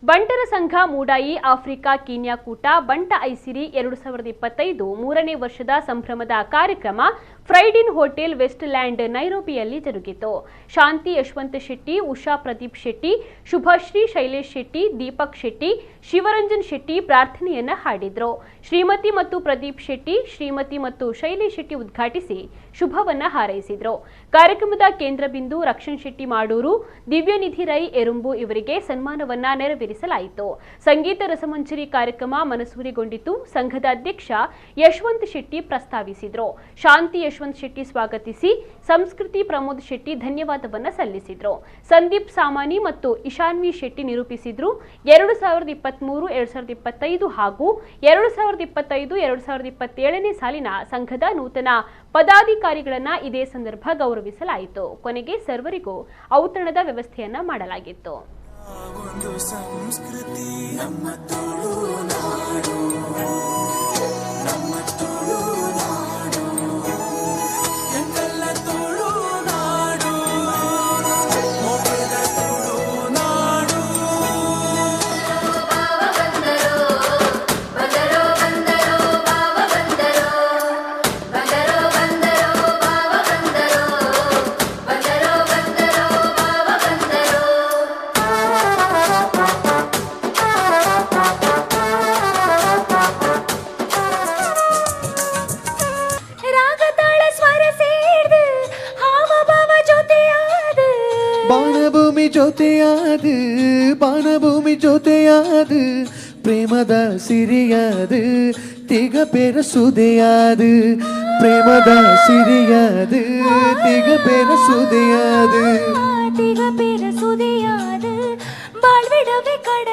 ಬಂಟರ ಸಂಘ ಮೂಡಾಯಿ Africa Kenya ಕೂಟ ಬಂಟ ಐಸಿರಿ 2025 ಮೂರನೇ ವರ್ಷದ ಸಂಭ್ರಮದ ಕಾರ್ಯಕ್ರಮ ಫ್ರೈಡಿನ್ ಹೋಟೆಲ್ ವೆಸ್ಟ್ಲ್ಯಾಂಡ್ ನೈರೋಬಿಯಲ್ಲಿ ಜರುಗಿತು. ಶಾಂತಿ ಯಶವಂತ ಶೆಟ್ಟಿ, ಉಷಾ ಪ್ರದೀಪ್ ಶೆಟ್ಟಿ, ಶುಭಶ್ರೀ ಶೈಲೇಶ್ ಶೆಟ್ಟಿ, ದೀಪಕ್ ಶೆಟ್ಟಿ, ಶಿವರಂಜನ್ ಶೆಟ್ಟಿ ಪ್ರಾರ್ಥನೆಯನ್ನ ಹಾಡಿದ್ರು. ಶ್ರೀಮತಿ ಮತ್ತು ಪ್ರದೀಪ್ ಶೆಟ್ಟಿ, ಶ್ರೀಮತಿ ಮತ್ತು ಶೈಲೇಶ್ ಶೆಟ್ಟಿ ಉದ್ಘಾಟಿಸಿ ಶುಭವನ್ನ ಹಾರೈಸಿದ್ರು. ಕಾರ್ಯಕ್ರಮದ ಕೇಂದ್ರ ಬಿಂದು ರಕ್ಷಣ್ ಶೆಟ್ಟಿ ಮಾಡೂರು, ದಿವ್ಯನಿಧಿ ರೈ ಎರುಂಬು ಇವರಿಗೆ ಸನ್ಮಾನವನ್ನ ನೆರವೇರಿಸಲಾಯಿತು. ಸಂಗೀತ ರಸಮಂಜರಿ ಕಾರ್ಯಕ್ರಮ ಮನಸೂರೆಗೊಂಡಿತು. ಸಂಘದ ಅಧ್ಯಕ್ಷ ಯಶವಂತ್ ಶೆಟ್ಟಿ ಪ್ರಸ್ತಾವಿಸಿದ್ರು. ಶಾಂತಿ ಯಶವಂತ್ ಶೆಟ್ಟಿ ಸ್ವಾಗತಿಸಿ ಸಂಸ್ಕೃತಿ ಪ್ರಮೋದ್ ಶೆಟ್ಟಿ ಧನ್ಯವಾದವನ್ನ ಸಲ್ಲಿಸಿದ್ರು. ಸಂದೀಪ್ ಸಾಮಾನಿ ಮತ್ತು ಇಶಾನ್ವಿ ಶೆಟ್ಟಿ ನಿರೂಪಿಸಿದ್ರು. 2023-2025 ಹಾಗೂ 2025-2027ನೇ ಸಾಲಿನ ಸಂಘದ ನೂತನ ಪದಾಧಿಕಾರಿಗಳನ್ನ ಇದೇ ಸಂದರ್ಭ ಗೌರವಿಸಲಾಯಿತು. ಕೊನೆಗೆ ಸರ್ವರಿಗೂ ಔತಣದ ವ್ಯವಸ್ಥೆಯನ್ನ ಮಾಡಲಾಗಿತ್ತು. ಬಾಣಭೂಮಿ ಜೊತೆಯಾದು ಪ್ರೇಮದ ಸಿರಿಯಾದು ತಿಗ ಬೆರಸುದೆಯಾದು ಪ್ರೇಮದ ಸಿರಿಯಾದು ತಿಗ ಬೆರಸುದೆಯಾದು ಬಾಳ್ವಿಡವೆ ಕಡ